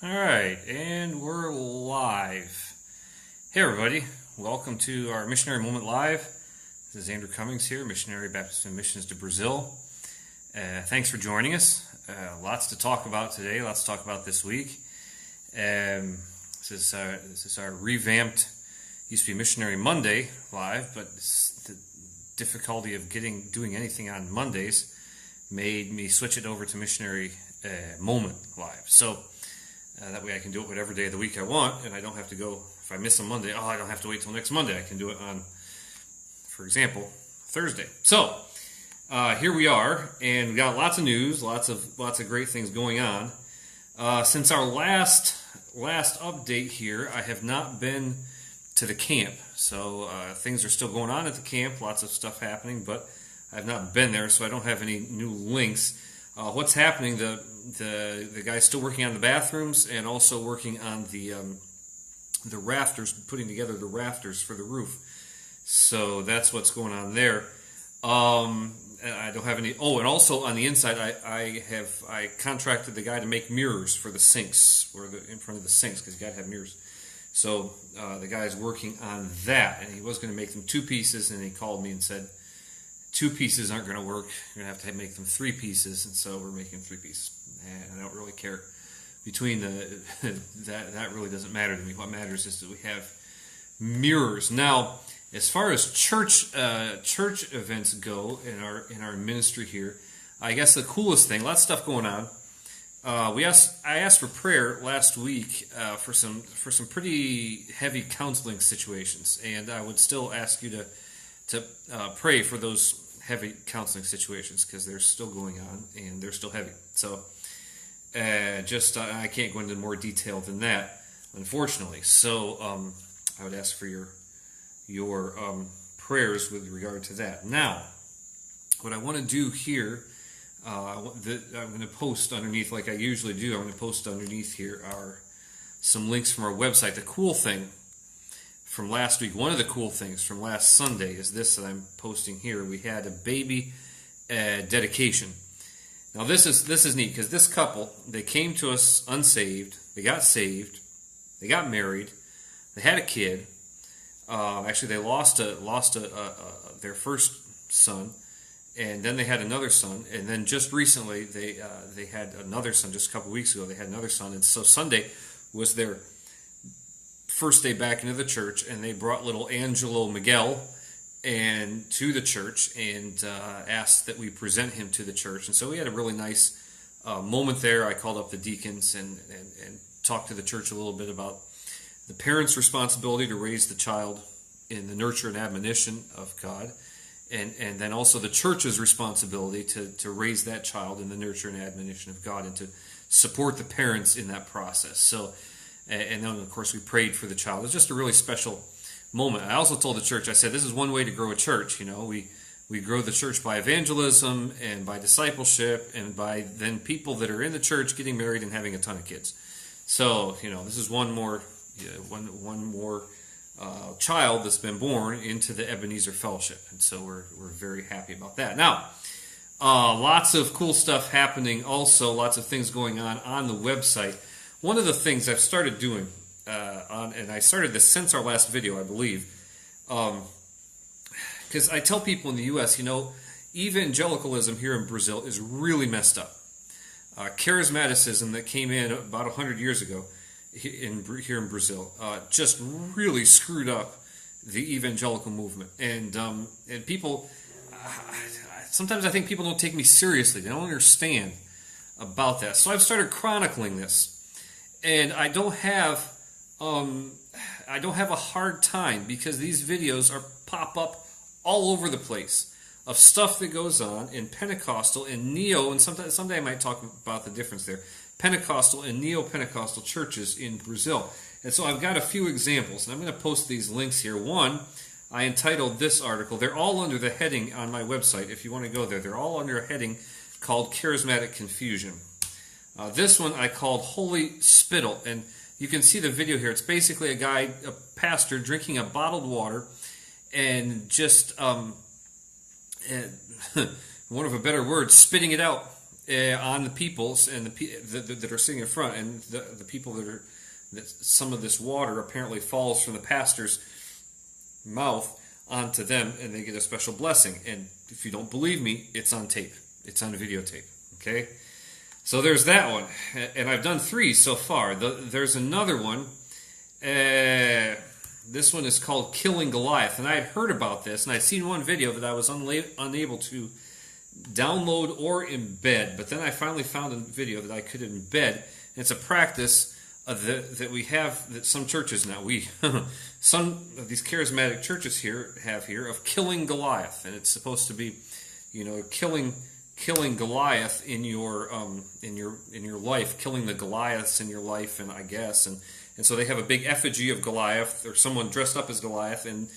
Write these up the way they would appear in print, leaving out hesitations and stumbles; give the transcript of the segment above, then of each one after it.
All right, and we're live. Hey, everybody. Welcome to our Missionary Moment Live. This is Andrew Cummings here, Missionary Baptist and Missions to Brazil. Thanks for joining us. Lots to talk about today, lots to talk about this week. This is our revamped, used to be Missionary Monday Live, but the difficulty of doing anything on Mondays made me switch it over to Missionary Moment Live. So that way I can do it whatever day of the week I want, and I don't have to go, if I miss a Monday, I don't have to wait till next Monday. I can do it on, for example, Thursday. So, here we are, and we got lots of news, lots of great things going on. Since our last update here, I have not been to the camp. So, things are still going on at the camp, lots of stuff happening, but I have not been there, so I don't have any new links. What's happening? The guy's still working on the bathrooms and also working on the rafters, putting together the rafters for the roof. So that's what's going on there. I don't have any. Oh, and also on the inside, I contracted the guy to make mirrors for the sinks or in front of the sinks because you got to have mirrors. So the guy's working on that, and he was going to make them two pieces, and he called me and said, 2 pieces aren't going to work. You're going to have to make them 3 pieces, and so we're making 3 pieces. And I don't really care. Between that really doesn't matter to me. What matters is that we have mirrors. Now, as far as church events go in our ministry here, I guess the coolest thing, lots of stuff going on. I asked for prayer last week for some pretty heavy counseling situations, and I would still ask you to pray for those heavy counseling situations because they're still going on and they're still heavy. So I can't go into more detail than that, unfortunately. So I would ask for your prayers with regard to that. Now, what I want to do here, I'm going to post underneath, like I usually do. I'm going to post underneath here are some links from our website. The cool thing from last week, one of the cool things from last Sunday is this that I'm posting here. We had a baby dedication. Now this is neat because this couple, they came to us unsaved, they got saved, they got married, they had a kid. Actually, they lost their first son, and then they had another son, and then just recently they had another son. Just a couple weeks ago, they had another son, and so Sunday was their first day back into the church, and they brought little Angelo Miguel to the church and asked that we present him to the church. And so we had a really nice moment there. I called up the deacons and talked to the church a little bit about the parents' responsibility to raise the child in the nurture and admonition of God, and then also the church's responsibility to raise that child in the nurture and admonition of God and to support the parents in that process. So. And then, of course, we prayed for the child. It was just a really special moment. I also told the church, I said, this is one way to grow a church. You know, we grow the church by evangelism and by discipleship and by then people that are in the church getting married and having a ton of kids. So, you know, this is one more child that's been born into the Ebenezer Fellowship. And so we're very happy about that. Now, lots of cool stuff happening also, lots of things going on the website. One of the things I've started doing, and I started this since our last video, I believe, because I tell people in the U.S., you know, evangelicalism here in Brazil is really messed up. Charismaticism that came in about 100 years ago here in Brazil just really screwed up the evangelical movement. And people, sometimes I think people don't take me seriously. They don't understand about that. So I've started chronicling this. And I don't have a hard time because these videos pop up all over the place of stuff that goes on in Pentecostal and Neo, and someday I might talk about the difference there, Pentecostal and Neo-Pentecostal churches in Brazil. And so I've got a few examples, and I'm going to post these links here. One, I entitled this article. They're all under the heading on my website. If you want to go there, they're all under a heading called Charismatic Confusion. This one I called Holy Spittle, and you can see the video here. It's basically a pastor, drinking a bottled water and just, one of a better word, spitting it out on the peoples and that are sitting in front, and the people that some of this water apparently falls from the pastor's mouth onto them, and they get a special blessing. And if you don't believe me, it's on tape. It's on videotape. Okay, so there's that one, and I've done 3 so far. There's another one. This one is called Killing Goliath, and I had heard about this, and I'd seen one video that I was unable to download or embed, but then I finally found a video that I could embed. And it's a practice that we have, that some churches now, some of these charismatic churches have here of killing Goliath, and it's supposed to be, killing Goliath in your life, killing the Goliaths in your life, and I guess, and so they have a big effigy of Goliath or someone dressed up as Goliath, and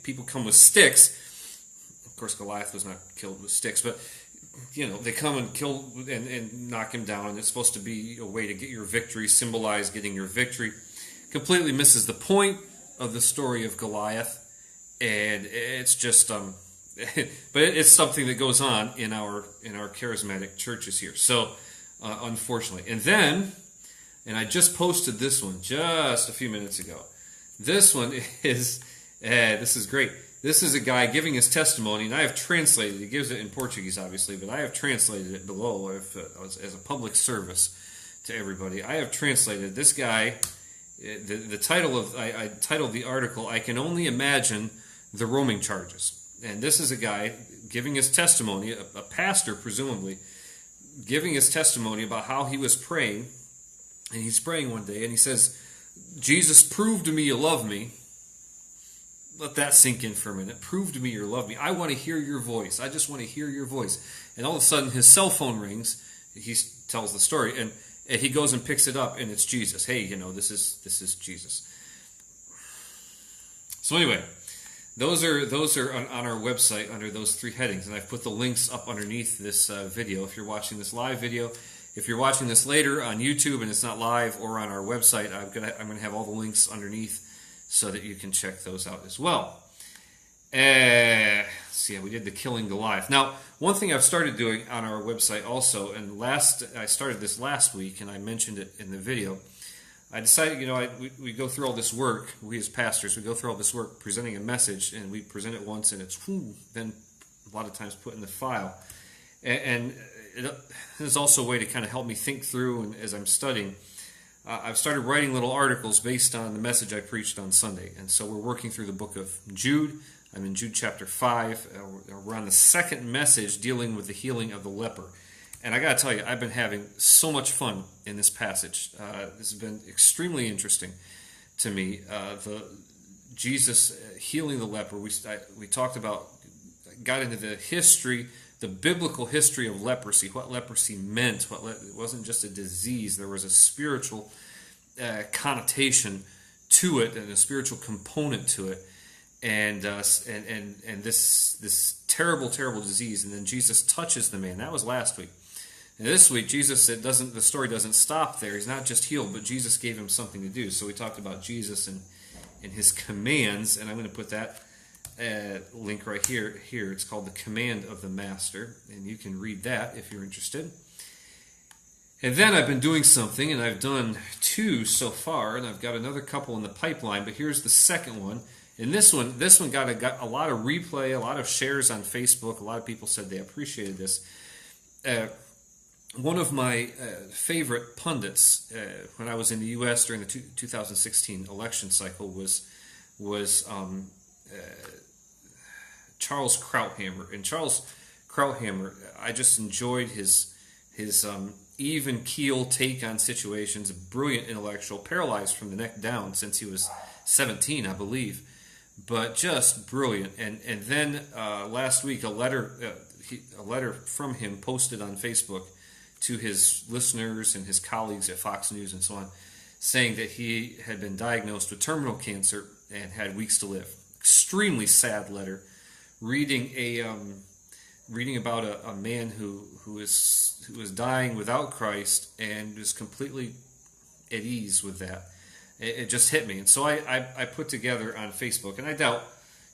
people come with sticks. Of course, Goliath was not killed with sticks, but they come and kill and knock him down. It's supposed to be a way to get your victory, symbolize getting your victory. Completely misses the point of the story of Goliath, and it's just but it's something that goes on in our charismatic churches here. So unfortunately, and I just posted this one just a few minutes ago. This one is this is great. This is a guy giving his testimony, and I have translated it. He gives it in Portuguese, obviously, but I have translated it below as a public service to everybody. I have translated this guy. The title of I titled the article, "I Can Only Imagine the Roaming Charges." And this is a guy giving his testimony, a pastor presumably, giving his testimony about how he was praying. And he's praying one day, and he says, "Jesus, prove to me you love me." Let that sink in for a minute. Prove to me you love me. I want to hear your voice. I just want to hear your voice. And all of a sudden, his cell phone rings. He tells the story, and he goes and picks it up, and it's Jesus. Hey, this is Jesus. So anyway, those are on our website under those 3 headings, and I've put the links up underneath this video. If you're watching this live video, if you're watching this later on YouTube and it's not live, or on our website, I'm gonna have all the links underneath, so that you can check those out as well. So yeah, we did the Killing Goliath. Now, one thing I've started doing on our website also, and I started this last week, and I mentioned it in the video. I decided, we go through all this work, we as pastors, we go through all this work presenting a message, and we present it once, and it's then a lot of times put in the file. And it is also a way to kind of help me think through, and as I'm studying, I've started writing little articles based on the message I preached on Sunday. And so we're working through the book of Jude. I'm in Jude chapter 5. We're on the second message dealing with the healing of the leper. And I got to tell you, I've been having so much fun in this passage. This has been extremely interesting to me. Jesus healing the leper. We talked about, got into the history, the biblical history of leprosy, what leprosy meant. It wasn't just a disease. There was a spiritual connotation to it, and a spiritual component to it, and this terrible disease. And then Jesus touches the man. That was last week. And this week, Jesus said, the story doesn't stop there. He's not just healed, but Jesus gave him something to do. So we talked about Jesus and his commands, and I'm going to put that link right here. It's called The Command of the Master, and you can read that if you're interested. And then I've been doing something, and I've done 2 so far, and I've got another couple in the pipeline, but here's the second one. And this one got a lot of replay, a lot of shares on Facebook. A lot of people said they appreciated this. One of my favorite pundits when I was in the U.S. during the 2016 election cycle was Charles Krauthammer. And Charles Krauthammer, I just enjoyed his even keel take on situations. A brilliant intellectual, paralyzed from the neck down since he was 17, I believe, but just brilliant. And then last week, a letter from him posted on Facebook to his listeners and his colleagues at Fox News and so on, saying that he had been diagnosed with terminal cancer and had weeks to live. Extremely sad letter. Reading about a man who was dying without Christ and was completely at ease with that. It just hit me, and so I put together on Facebook, and I doubt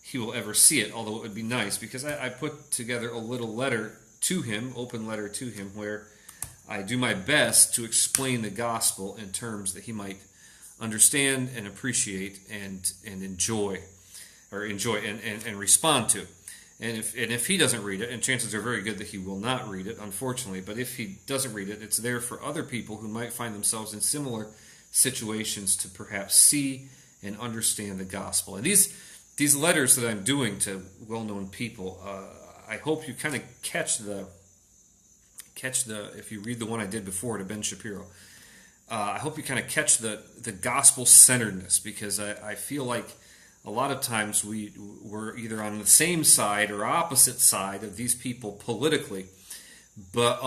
he will ever see it, although it would be nice, because I put together a little letter to him, open letter to him, where I do my best to explain the gospel in terms that he might understand and appreciate and enjoy and respond to. And if he doesn't read it, and chances are very good that he will not read it, unfortunately, but if he doesn't read it, it's there for other people who might find themselves in similar situations to perhaps see and understand the gospel. And these letters that I'm doing to well-known people, I hope you kind of catch the if you read the one I did before to Ben Shapiro, I hope you kind of catch the gospel centeredness, because I feel like a lot of times we're either on the same side or opposite side of these people politically, but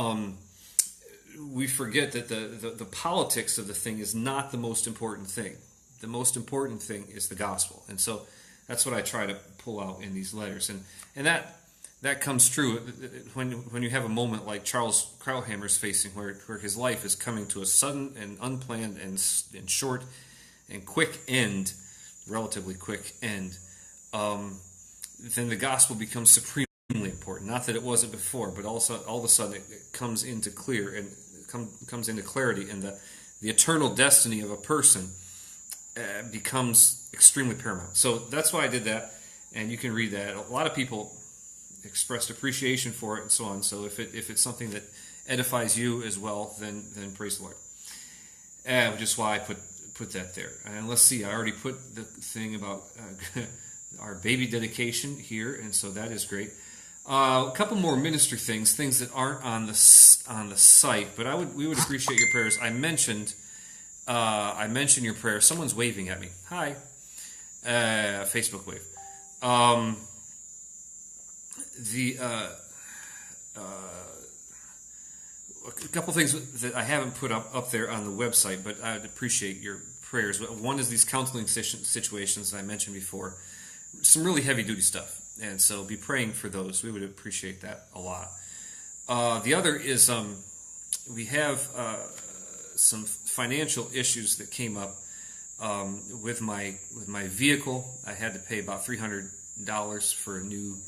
we forget that the politics of the thing is not the most important thing. The most important thing is the gospel, and so that's what I try to pull out in these letters, and that comes true when you have a moment like Charles Krauthammer is facing, where his life is coming to a sudden and unplanned and short and quick end. Relatively quick end, then the gospel becomes supremely important. Not that it wasn't before, but also all of a sudden it comes into comes into clarity, and the eternal destiny of a person becomes extremely paramount. So that's why I did that, and you can read that. A lot of people expressed appreciation for it and so on. So if it's something that edifies you as well, then praise the Lord. Which is why I put that there. And let's see, I already put the thing about our baby dedication here, and so that is great. A couple more ministry things that aren't on the site, but we would appreciate your prayers. I mentioned your prayers. Someone's waving at me. Hi, Facebook wave. A couple things that I haven't put up there on the website, but I'd appreciate your prayers. One is these counseling situations that I mentioned before, some really heavy-duty stuff, and so be praying for those. We would appreciate that a lot. The other is we have some financial issues that came up with my vehicle. I had to pay about $300 for a new.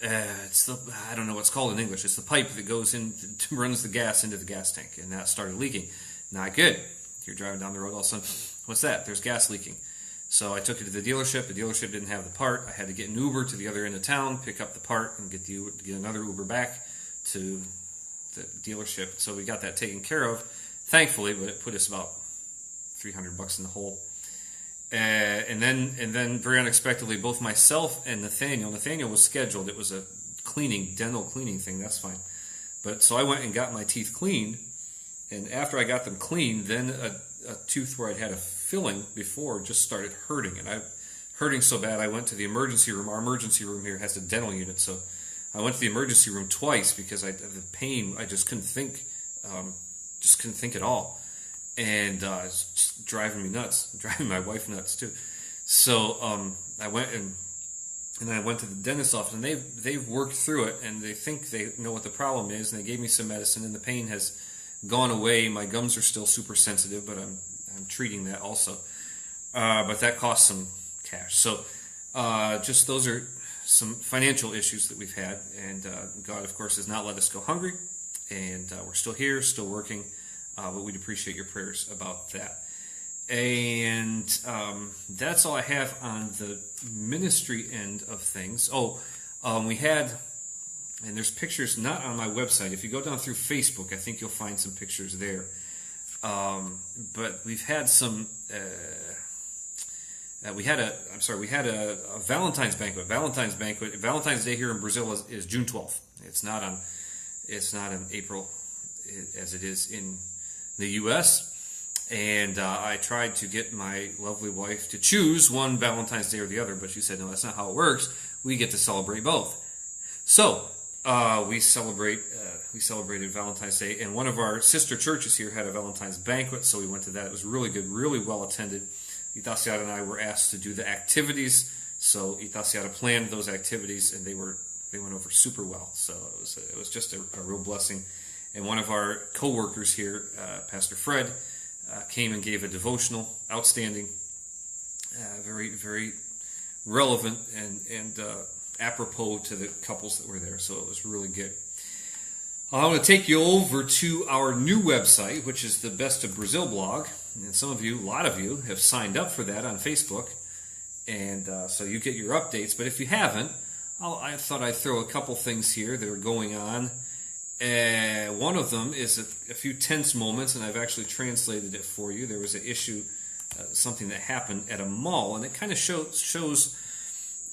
I don't know what's called in English. It's the pipe that goes in, runs the gas into the gas tank, and that started leaking. Not good. You're driving down the road, all of a sudden, what's that? There's gas leaking. So I took it to the dealership. The dealership didn't have the part. I had to get an Uber to the other end of town, pick up the part, and get another Uber back to the dealership. So we got that taken care of, thankfully, but it put us about $300 in the hole. And then very unexpectedly, both myself and Nathaniel was scheduled. It was a dental cleaning thing. That's fine. But so I went and got my teeth cleaned, and after I got them cleaned, then a tooth where I'd had a filling before just started hurting, and hurting so bad I went to the emergency room. Our emergency room here has a dental unit, so I went to the emergency room twice because the pain, I just couldn't think at all. And it's just driving me nuts, driving my wife nuts too. So I went and I went to the dentist's office, and they've worked through it, and they think they know what the problem is, and they gave me some medicine, and the pain has gone away. My gums are still super sensitive, but I'm treating that also. But that costs some cash. So just those are some financial issues that we've had, and God, of course, has not let us go hungry, and we're still here, still working. But we'd appreciate your prayers about that. And that's all I have on the ministry end of things. We had, and there's pictures not on my website. If you go down through Facebook, I think you'll find some pictures there. But we've had some. We had a Valentine's banquet. Valentine's Day here in Brazil is June 12th. It's not in April as it is in the U.S., and I tried to get my lovely wife to choose one Valentine's Day or the other, but she said, no, that's not how it works. We get to celebrate both. So we celebrated Valentine's Day, and one of our sister churches here had a Valentine's banquet, so we went to that. It was really good, really well attended. Itasiata and I were asked to do the activities, so Itasiata planned those activities, and they went over super well. So it was just a real blessing. And one of our co-workers here, Pastor Fred, came and gave a devotional, outstanding, very, very relevant and apropos to the couples that were there, so it was really good. I want to take you over to our new website, which is the Best of Brazil blog, and some of you, a lot of you, have signed up for that on Facebook, and so you get your updates. But if you haven't, I thought I'd throw a couple things here that are going on. One of them is a few tense moments, and I've actually translated it for you. There was an issue, something that happened at a mall, and it kind of shows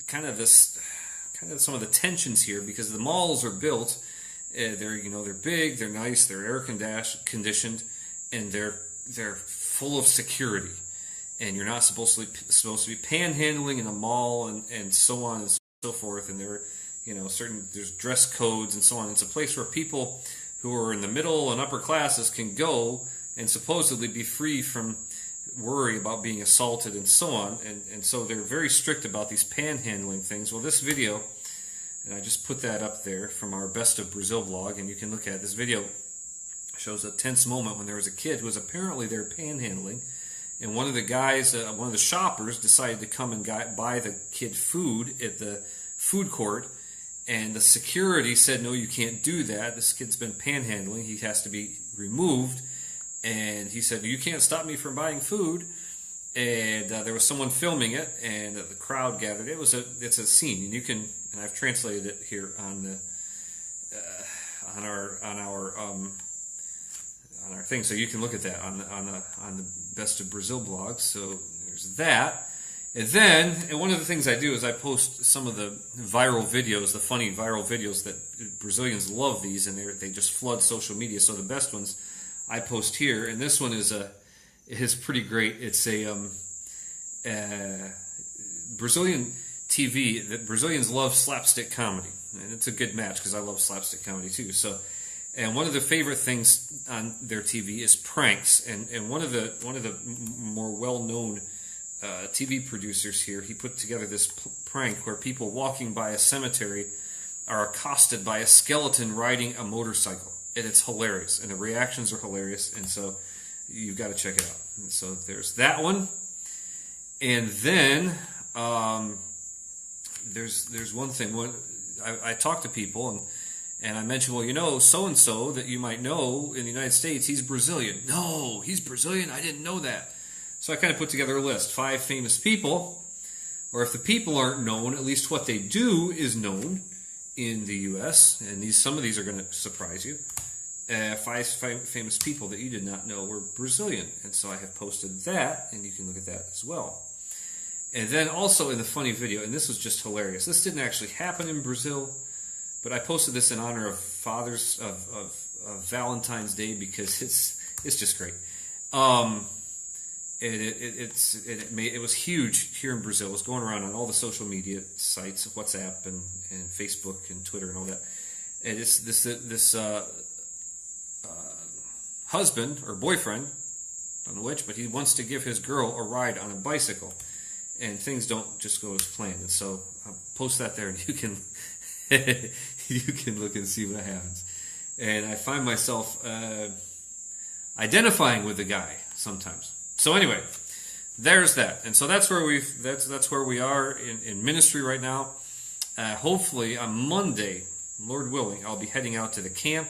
kind of some of the tensions here, because the malls are built. They're big, they're nice, they're air conditioned, and they're full of security. And you're not supposed to be panhandling in a mall, and so on and so forth. And there's dress codes and so on. It's a place where people who are in the middle and upper classes can go and supposedly be free from worry about being assaulted and so on. And so they're very strict about these panhandling things. Well, this video, and I just put that up there from our Best of Brazil blog, and you can look at it. This video shows a tense moment when there was a kid who was apparently there panhandling, and one of the guys, one of the shoppers, decided to come and buy the kid food at the food court, and the security said, no, you can't do that. This kid's been panhandling. He has to be removed. And he said, you can't stop me from buying food. And there was someone filming it, and the crowd gathered. It's a scene, and I've translated it here on our thing, so you can look at that on the Best of Brazil blog. So there's that. And one of the things I do is I post some of the viral videos, the funny viral videos that Brazilians love these, and they just flood social media. So the best ones I post here, and this one is pretty great. It's a Brazilian TV. The Brazilians love slapstick comedy, and it's a good match because I love slapstick comedy too. So, and one of the favorite things on their TV is pranks, and one of the more well-known TV producers here, he put together this prank where people walking by a cemetery are accosted by a skeleton riding a motorcycle, and it's hilarious, and the reactions are hilarious, and so you've got to check it out. And so there's that one, and then there's one thing. I talk to people, and I mention, well, so-and-so that you might know in the United States, he's Brazilian. No, he's Brazilian? I didn't know that. So I kind of put together a list, 5 famous people, or if the people aren't known, at least what they do is known in the U.S., and some of these are going to surprise you. 5 famous people that you did not know were Brazilian, and so I have posted that, and you can look at that as well. And then also in the funny video, and this was just hilarious. This didn't actually happen in Brazil, but I posted this in honor of Valentine's Day because it's just great. It was huge here in Brazil. It was going around on all the social media sites, WhatsApp and Facebook and Twitter and all that. And it's this husband or boyfriend, I don't know which, but he wants to give his girl a ride on a bicycle, and things don't just go as planned. And so I'll post that there, and you can look and see what happens. And I find myself identifying with the guy sometimes. So anyway, there's that, and so that's where we are in ministry right now. Hopefully on Monday, Lord willing, I'll be heading out to the camp,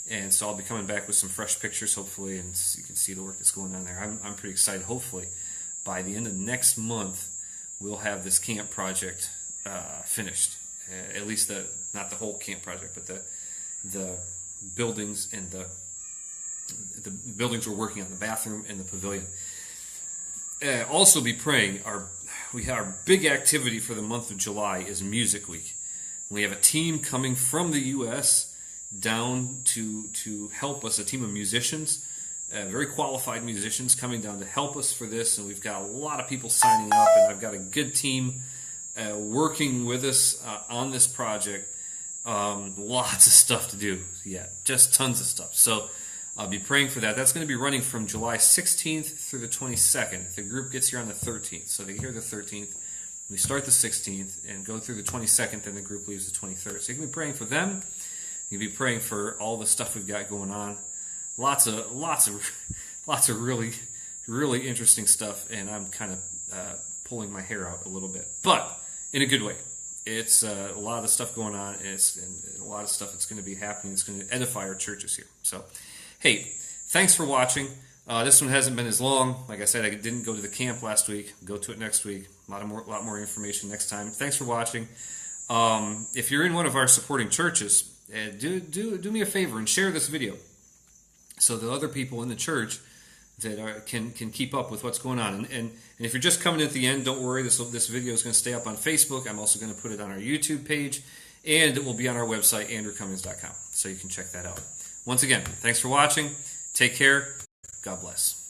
and so I'll be coming back with some fresh pictures, hopefully, and you can see the work that's going on there. I'm pretty excited. Hopefully, by the end of next month, we'll have this camp project finished. At least not the whole camp project, but the buildings and the buildings we're working on, the bathroom and the pavilion. Also be praying. Our big activity for the month of July is Music Week. We have a team coming from the U.S. down to help us, a team of musicians, very qualified musicians coming down to help us for this, and we've got a lot of people signing up, and I've got a good team working with us on this project. Lots of stuff to do yet, just tons of stuff. So I'll be praying for that. That's going to be running from July 16th through the 22nd. The group gets here on the 13th. So they hear the 13th. We start the 16th and go through the 22nd, and the group leaves the 23rd. So you can be praying for them. You can be praying for all the stuff we've got going on. Lots of really, really interesting stuff, and I'm kind of pulling my hair out a little bit, but in a good way. it's a lot of the stuff going on, and a lot of stuff that's going to be happening. It's going to edify our churches here. So, hey, thanks for watching. This one hasn't been as long. Like I said, I didn't go to the camp last week. Go to it next week. A lot more information next time. Thanks for watching. If you're in one of our supporting churches, do me a favor and share this video so that other people in the church that can keep up with what's going on. And if you're just coming at the end, don't worry. This video is going to stay up on Facebook. I'm also going to put it on our YouTube page, and it will be on our website, andrewcummings.com, so you can check that out. Once again, thanks for watching. Take care. God bless.